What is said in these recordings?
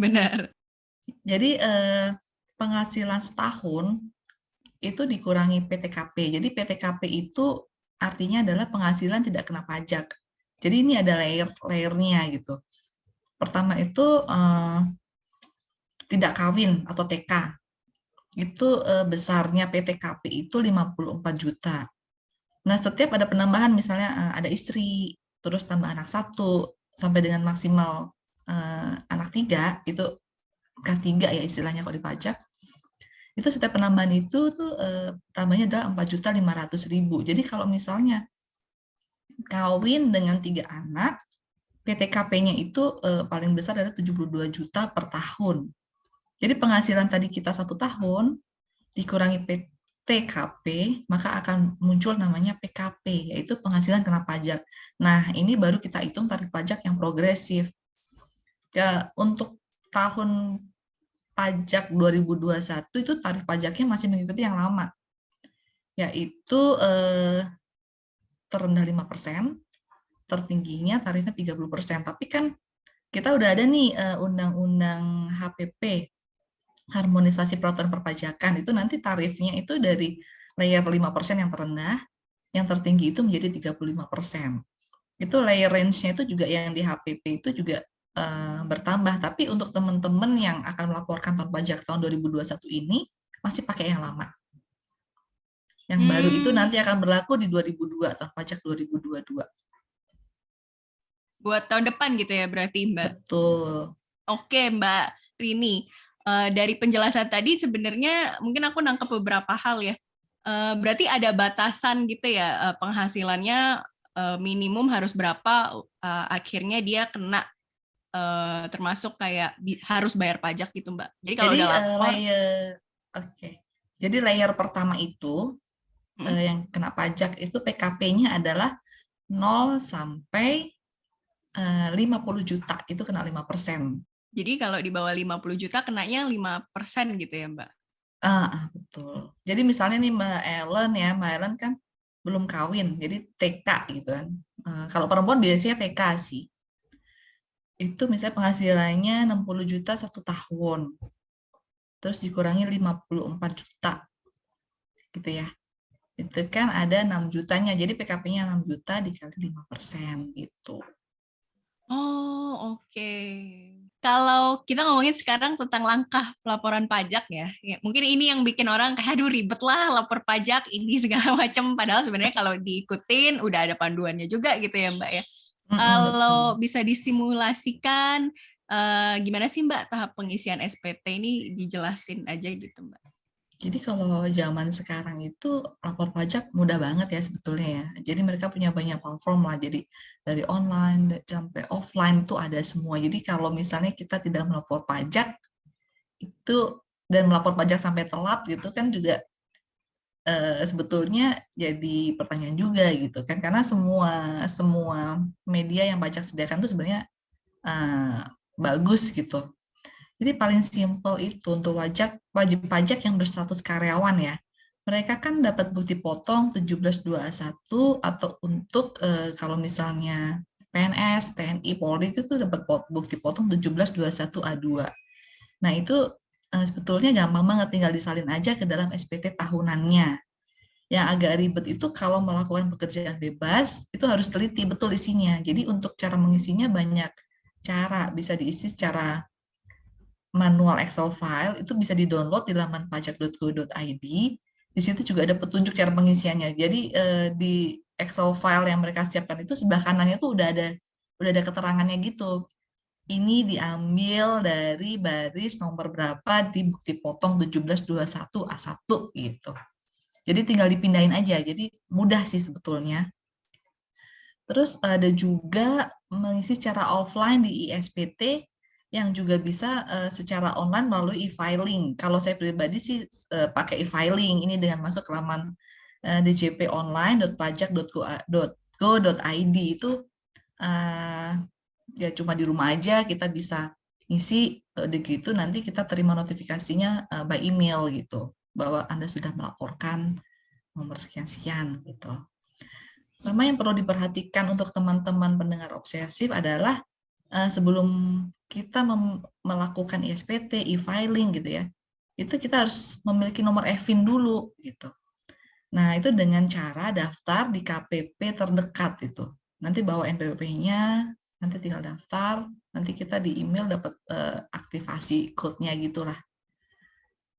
Benar. Jadi penghasilan setahun itu dikurangi PTKP. Jadi PTKP itu artinya adalah penghasilan tidak kena pajak. Jadi ini ada layer-layernya gitu. Pertama itu tidak kawin atau TK. Itu besarnya PTKP itu 54 juta. Nah, setiap ada penambahan misalnya ada istri, terus tambah anak satu, sampai dengan maksimal anak tiga, itu K3 ya istilahnya kalau dipajak, itu setiap penambahan itu tuh tambahnya adalah 4.500.000. Jadi kalau misalnya kawin dengan 3 anak, PTKP-nya itu paling besar adalah 72 juta per tahun. Jadi penghasilan tadi kita 1 tahun dikurangi PTKP, maka akan muncul namanya PKP, yaitu penghasilan kena pajak. Nah, ini baru kita hitung tarif pajak yang progresif. Ya, untuk tahun pajak 2021 itu tarif pajaknya masih mengikuti yang lama, yaitu terendah 5%, tertingginya tarifnya 30%. Tapi kan kita udah ada nih undang-undang HPP, harmonisasi peraturan perpajakan, itu nanti tarifnya itu dari layer 5% yang terendah, yang tertinggi itu menjadi 35%. Itu layer range-nya itu juga yang di HPP itu juga bertambah. Tapi untuk teman-teman yang akan melaporkan tahun pajak tahun 2021 ini, masih pakai yang lama. Yang baru itu nanti akan berlaku di 2002, tahun pajak 2022. Buat tahun depan gitu ya berarti Mbak. Betul. Oke Mbak Rini, dari penjelasan tadi sebenarnya mungkin aku nangkep beberapa hal ya. Berarti ada batasan gitu ya, penghasilannya minimum harus berapa, akhirnya dia kena termasuk kayak harus bayar pajak gitu Mbak. Jadi kalau Jadi udah lapor, Jadi layer pertama itu yang kena pajak itu PKP-nya adalah 0 sampai 50 juta, itu kena 5%. jadi kalau di bawah 50 juta kenanya 5% gitu ya Mbak? Betul. Jadi misalnya nih Mbak Ellen kan belum kawin, jadi TK gitu kan. Kalau perempuan biasanya TK sih. Itu misalnya penghasilannya 60 juta 1 tahun. Terus dikurangi 54 juta gitu ya. Itu kan ada 6 jutanya. Jadi PKP-nya 6 juta dikali 5% gitu. Oh, oke. Kalau kita ngomongin sekarang tentang langkah pelaporan pajak ya, mungkin ini yang bikin orang kayak aduh ribet lah lapor pajak ini segala macam. Padahal sebenarnya kalau diikutin udah ada panduannya juga gitu ya Mbak ya. Betul. Kalau bisa disimulasikan, gimana sih Mbak tahap pengisian SPT ini dijelasin aja gitu Mbak. Jadi kalau zaman sekarang itu lapor pajak mudah banget ya sebetulnya ya. Jadi mereka punya banyak platform lah. Jadi dari online sampai offline itu ada semua. Jadi kalau misalnya kita tidak melapor pajak itu dan melapor pajak sampai telat gitu kan juga sebetulnya jadi pertanyaan juga gitu kan, karena semua semua media yang pajak sediakan itu sebenarnya bagus gitu. Jadi paling simpel itu untuk wajib pajak yang berstatus karyawan ya. Mereka kan dapat bukti potong 17.2A1, atau untuk kalau misalnya PNS, TNI, Polri itu tuh dapat bukti potong 17.21A2. Nah, itu sebetulnya gampang banget, tinggal disalin aja ke dalam SPT tahunannya. Yang agak ribet itu kalau melakukan pekerjaan bebas, itu harus teliti betul isinya. Jadi untuk cara mengisinya banyak cara, bisa diisi secara manual Excel file, itu bisa di-download di laman pajak.go.id. Di situ juga ada petunjuk cara pengisiannya. Jadi di Excel file yang mereka siapkan itu sebelah kanannya tuh udah ada keterangannya gitu. Ini diambil dari baris nomor berapa di bukti potong 1721A1 gitu. Jadi tinggal dipindahin aja. Jadi mudah sih sebetulnya. Terus ada juga mengisi secara offline di ISPT, yang juga bisa secara online melalui e-filing. Kalau saya pribadi sih pakai e-filing ini dengan masuk ke laman djponline.pajak.go.id itu ya cuma di rumah aja kita bisa ngisi, gitu nanti kita terima notifikasinya by email gitu bahwa Anda sudah melaporkan nomor sekian-sekian gitu. Sama yang perlu diperhatikan untuk teman-teman pendengar obsesif adalah sebelum kita melakukan ISPT, e-filing gitu ya, itu kita harus memiliki nomor EVIN dulu gitu. Nah, itu dengan cara daftar di KPP terdekat itu. Nanti bawa NPWP-nya, nanti tinggal daftar, nanti kita di email dapat aktivasi code-nya gitulah.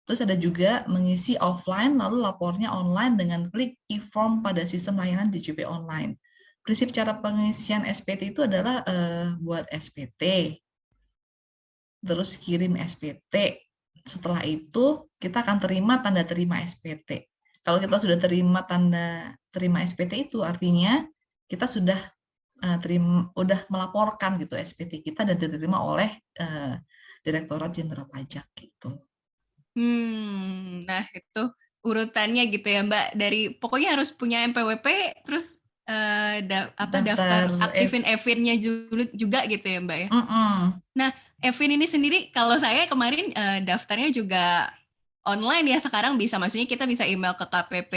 Terus ada juga mengisi offline lalu lapornya online dengan klik e-form pada sistem layanan DJP online. Prinsip cara pengisian SPT itu adalah buat SPT, terus kirim SPT. Setelah itu kita akan terima tanda terima SPT. Kalau kita sudah terima tanda terima SPT itu artinya kita sudah melaporkan gitu SPT kita dan diterima oleh Direktorat Jenderal Pajak gitu. Nah itu urutannya gitu ya Mbak. Dari pokoknya harus punya NPWP, terus daftar aktifin EVIN-nya juga gitu ya Mbak ya. Nah, EVIN ini sendiri kalau saya kemarin daftarnya juga online ya, sekarang bisa, maksudnya kita bisa email ke KPP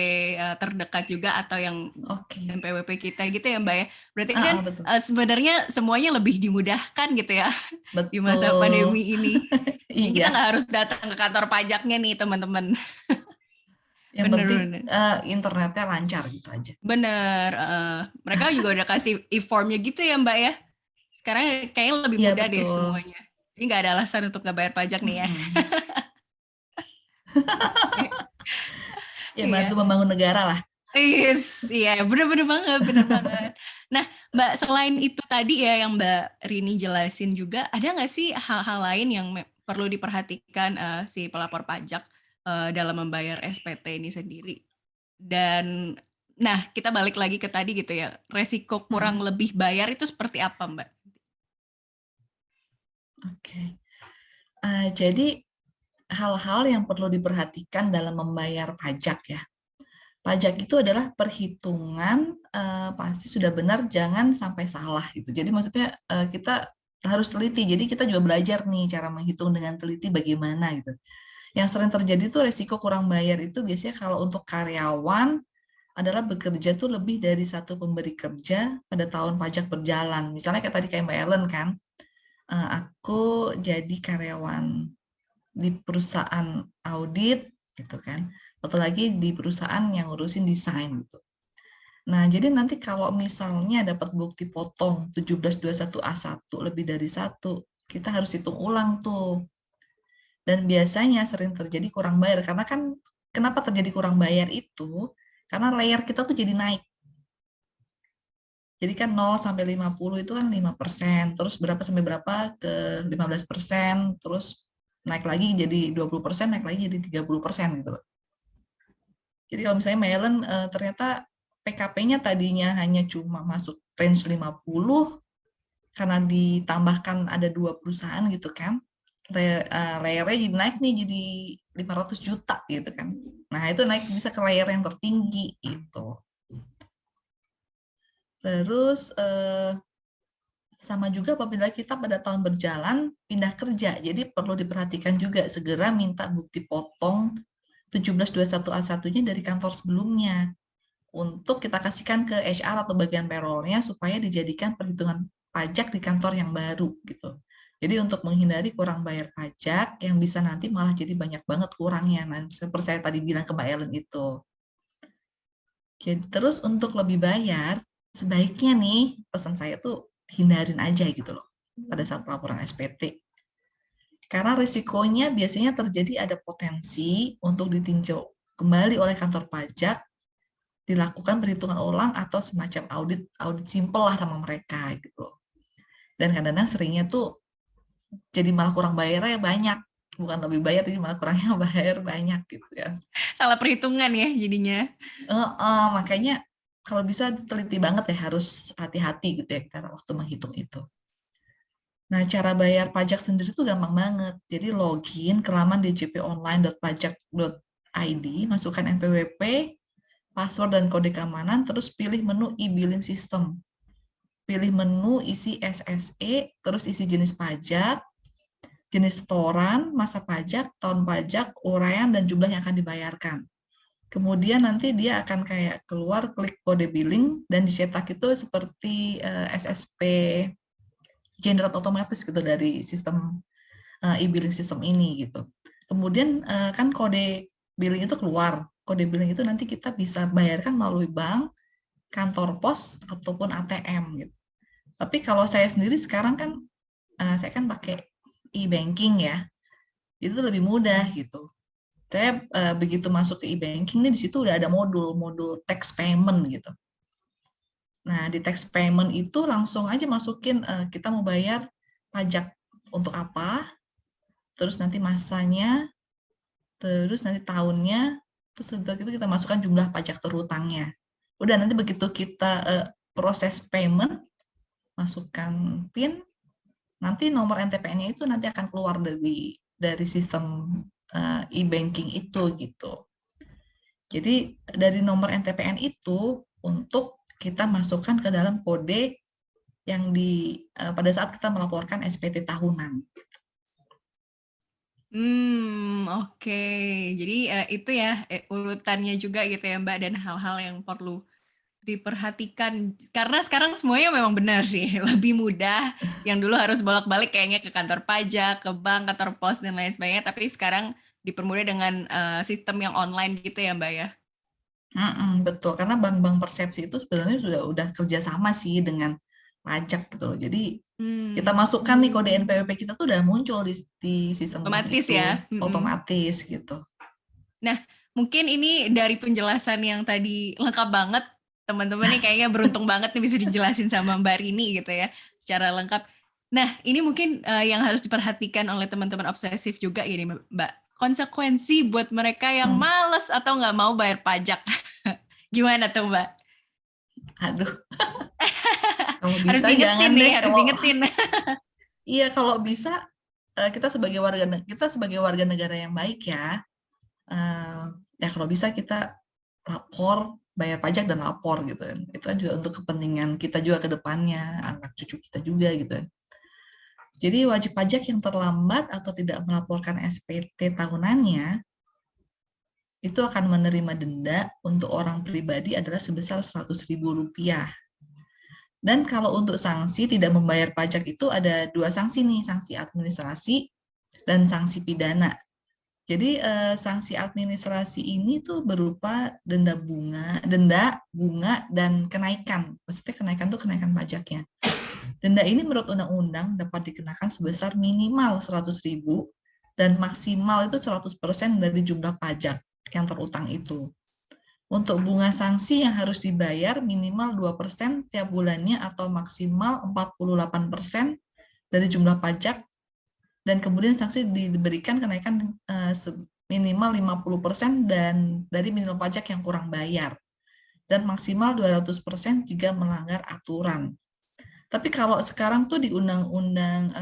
terdekat juga atau yang NPWP kita gitu ya Mbak ya. Berarti kan sebenarnya semuanya lebih dimudahkan gitu ya. Betul. Di masa pandemi ini. Iya. Kita nggak harus datang ke kantor pajaknya nih teman-teman. Yang penting internetnya lancar gitu aja. Bener. Mereka juga udah kasih e-formnya gitu ya Mbak ya. Sekarang kayaknya lebih mudah deh semuanya. Jadi nggak ada alasan untuk nggak bayar pajak nih ya. Ya bantu membangun negara lah. Iya, bener banget. Nah, Mbak, selain itu tadi ya yang Mbak Rini jelasin juga, ada nggak sih hal-hal lain yang perlu diperhatikan si pelapor pajak dalam membayar SPT ini sendiri? Dan, nah kita balik lagi ke tadi gitu ya, resiko kurang lebih bayar itu seperti apa, Mbak? Oke. Jadi hal-hal yang perlu diperhatikan dalam membayar pajak ya. Pajak itu adalah perhitungan pasti sudah benar, jangan sampai salah gitu. Jadi maksudnya kita harus teliti. Jadi kita juga belajar nih cara menghitung dengan teliti bagaimana gitu. Yang sering terjadi tuh resiko kurang bayar itu biasanya kalau untuk karyawan adalah bekerja tuh lebih dari satu pemberi kerja pada tahun pajak berjalan. Misalnya kayak tadi kayak Mbak Ellen kan, aku jadi karyawan di perusahaan audit gitu kan, atau lagi di perusahaan yang ngurusin desain gitu. Nah, jadi nanti kalau misalnya dapat bukti potong 1721A1 lebih dari satu, kita harus hitung ulang tuh. Dan biasanya sering terjadi kurang bayar, karena kan kenapa terjadi kurang bayar itu? Karena layer kita tuh jadi naik. Jadi kan 0 sampai 50 itu kan 5%, terus berapa sampai berapa ke 15%, terus naik lagi jadi 20%, naik lagi jadi 30% gitu loh. Jadi kalau misalnya Melen ternyata PKP-nya tadinya hanya cuma masuk range 50, karena ditambahkan ada 2 perusahaan gitu kan, layernya jadi naik nih jadi 500 juta gitu kan. Nah itu naik bisa ke layer yang tertinggi gitu. Terus sama juga apabila kita pada tahun berjalan pindah kerja, jadi perlu diperhatikan juga segera minta bukti potong 1721A1-nya dari kantor sebelumnya untuk kita kasihkan ke HR atau bagian payroll-nya supaya dijadikan perhitungan pajak di kantor yang baru gitu. Jadi untuk menghindari kurang bayar pajak yang bisa nanti malah jadi banyak banget kurangnya. Nah, seperti saya tadi bilang ke Mbak Ellen itu. Jadi terus untuk lebih bayar, sebaiknya nih pesan saya tuh hindarin aja gitu loh pada saat pelaporan SPT. Karena resikonya biasanya terjadi ada potensi untuk ditinjau kembali oleh kantor pajak, dilakukan perhitungan ulang atau semacam audit simpel lah sama mereka gitu loh. Dan kadang-kadang seringnya tuh jadi malah kurang bayarnya banyak, bukan lebih bayar jadi malah kurangnya bayar banyak gitu ya. Salah perhitungan ya jadinya. Makanya kalau bisa teliti banget ya, harus hati-hati gitu ya kita waktu menghitung itu. Nah, cara bayar pajak sendiri tuh gampang banget. Jadi login ke laman djponline.pajak.id, masukkan NPWP, password dan kode keamanan, terus pilih menu e-billing system. Pilih menu isi SSE, terus isi jenis pajak, jenis setoran, masa pajak, tahun pajak, uraian, dan jumlah yang akan dibayarkan. Kemudian nanti dia akan kayak keluar klik kode billing dan dicetak itu seperti SSP generate otomatis gitu dari sistem e-billing system ini gitu. Kemudian kan kode billing itu keluar. Kode billing itu nanti kita bisa bayarkan melalui bank, kantor pos, ataupun ATM gitu. Tapi kalau saya sendiri sekarang kan saya kan pakai e-banking ya. Itu lebih mudah gitu. Saya begitu masuk ke e-banking nih, di situ udah ada modul tax payment gitu. Nah, di tax payment itu langsung aja masukin kita mau bayar pajak untuk apa, terus nanti masanya, terus nanti tahunnya, terus setelah itu kita masukkan jumlah pajak terhutangnya. Udah nanti begitu kita proses payment, masukkan PIN, nanti nomor NTPN-nya itu nanti akan keluar dari sistem e-banking itu gitu. Jadi dari nomor NTPN itu untuk kita masukkan ke dalam kode yang pada saat kita melaporkan SPT tahunan. Oke. Jadi itu ya urutannya juga gitu ya Mbak, dan hal-hal yang perlu diperhatikan. Karena sekarang semuanya memang benar sih, lebih mudah. Yang dulu harus bolak-balik kayaknya ke kantor pajak, ke bank, kantor pos, dan lain sebagainya. Tapi sekarang dipermudah dengan sistem yang online gitu ya Mbak ya? Betul, karena bank-bank persepsi itu sebenarnya udah kerjasama sih dengan pajak gitu. Jadi kita masukkan nih kode NPWP kita tuh udah muncul di sistem Otomatis itu, ya. otomatis gitu. Nah, mungkin ini dari penjelasan yang tadi lengkap banget. Teman-teman nih kayaknya beruntung banget nih bisa dijelasin sama Mbak Rini gitu ya, secara lengkap. Nah, ini mungkin yang harus diperhatikan oleh teman-teman obsesif juga ini Mbak. Konsekuensi buat mereka yang males atau nggak mau bayar pajak. Gimana tuh Mbak? Aduh, kalau Harus bisa diingetin jangan nih, deh. harus diingetin. Iya, kalau bisa kita sebagai warga negara yang baik ya. Ya kalau bisa kita lapor, bayar pajak dan lapor gitu kan. Itu kan juga untuk kepentingan kita juga ke depannya, anak cucu kita juga gitu kan. Jadi wajib pajak yang terlambat atau tidak melaporkan SPT tahunannya itu akan menerima denda untuk orang pribadi adalah sebesar Rp100.000. Dan kalau untuk sanksi tidak membayar pajak itu ada 2 sanksi nih, sanksi administrasi dan sanksi pidana. Jadi sanksi administrasi ini tuh berupa denda, bunga, dan kenaikan. Maksudnya kenaikan tuh kenaikan pajaknya. Denda ini menurut undang-undang dapat dikenakan sebesar minimal 100.000 dan maksimal itu 100% dari jumlah pajak yang terutang itu. Untuk bunga sanksi yang harus dibayar minimal 2% tiap bulannya atau maksimal 48% dari jumlah pajak, dan kemudian sanksi diberikan kenaikan minimal 50% dan dari minimal pajak yang kurang bayar, dan maksimal 200% jika melanggar aturan. Tapi kalau sekarang tuh di Undang-Undang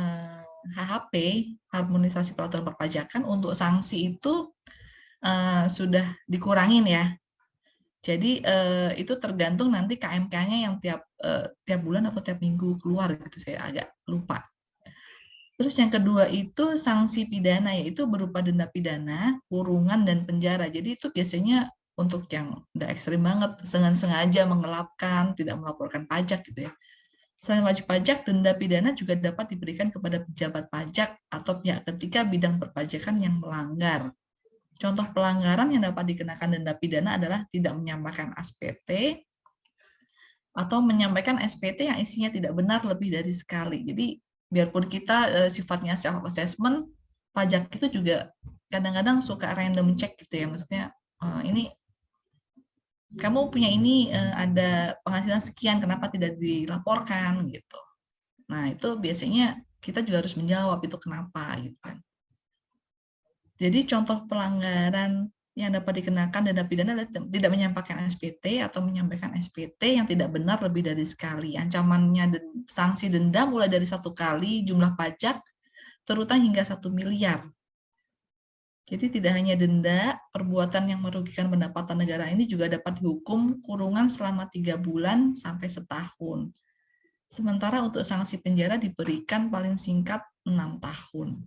HHP, Harmonisasi Peraturan Perpajakan, untuk sanksi itu sudah dikurangin ya. Jadi itu tergantung nanti KMK-nya yang tiap bulan atau tiap minggu keluar gitu, saya agak lupa. Terus yang kedua itu sanksi pidana, yaitu berupa denda pidana, kurungan, dan penjara. Jadi itu biasanya untuk yang udah ekstrim banget, sengaja mengelapkan, tidak melaporkan pajak gitu ya. Selain wajib pajak, denda pidana juga dapat diberikan kepada pejabat pajak atau pihak ketiga bidang perpajakan yang melanggar. Contoh pelanggaran yang dapat dikenakan denda pidana adalah tidak menyampaikan SPT atau menyampaikan SPT yang isinya tidak benar lebih dari sekali. Jadi biarpun kita sifatnya self assessment, pajak itu juga kadang-kadang suka random check gitu ya. Maksudnya ini kamu punya ini ada penghasilan sekian, kenapa tidak dilaporkan gitu. Nah, itu biasanya kita juga harus menjawab itu kenapa gitu kan. Jadi contoh pelanggaran yang dapat dikenakan denda pidana adalah tidak menyampaikan SPT atau menyampaikan SPT yang tidak benar lebih dari sekali. Ancamannya sanksi denda mulai dari 1 kali jumlah pajak terutang hingga 1 miliar. Jadi tidak hanya denda, perbuatan yang merugikan pendapatan negara ini juga dapat dihukum kurungan selama 3 bulan sampai setahun. Sementara untuk sanksi penjara diberikan paling singkat 6 tahun.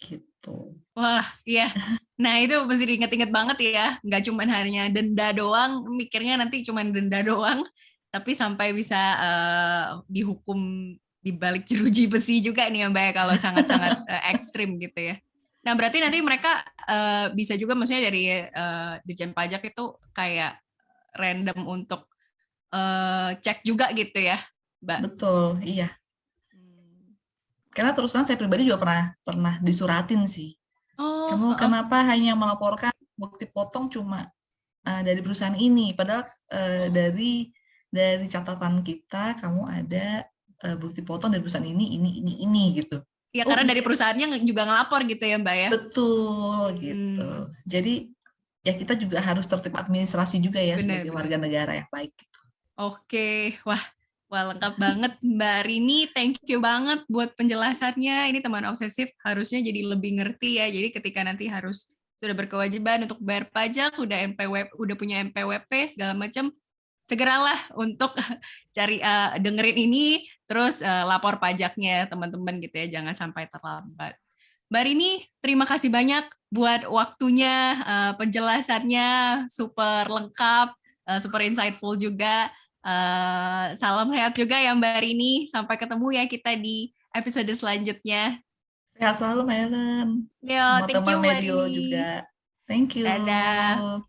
Gitu. Wah, iya. Nah, itu pasti diinget-inget banget ya. Nggak cuma hanya denda doang, mikirnya nanti cuma denda doang, tapi sampai bisa dihukum di balik jeruji besi juga nih ya Mbak ya, kalau sangat-sangat ekstrim gitu ya. Nah berarti nanti mereka bisa juga maksudnya dari Dirjen Pajak itu kayak random untuk cek juga gitu ya, Mbak. Betul, iya. Karena terus terang saya pribadi juga pernah disuratin sih. Oh, Kamu kenapa hanya melaporkan bukti potong cuma dari perusahaan ini, padahal dari catatan kita kamu ada bukti potong dari perusahaan ini gitu. ya Oh karena dari iya, perusahaannya juga ngelapor gitu ya Mbak ya. betul gitu. Jadi ya kita juga harus tertib administrasi juga ya sebagai Benar-benar. warga negara yang baik gitu. Oke, wah lengkap banget Mbak Rini, thank you banget buat penjelasannya. Ini teman obsesif harusnya jadi lebih ngerti ya. Jadi ketika nanti harus sudah berkewajiban untuk bayar pajak, udah punya NPWP segala macam, segeralah untuk cari dengerin ini, terus lapor pajaknya teman-teman gitu ya, jangan sampai terlambat. Mbak Rini, terima kasih banyak buat waktunya, penjelasannya super lengkap, super insightful juga. Salam sehat juga ya Mbak Rini. Sampai ketemu ya kita di episode selanjutnya. Sehat selalu, Mbak Ellen. Yo, Semua thank teman you Mbak Medio Rini. juga. Thank you. Dadah.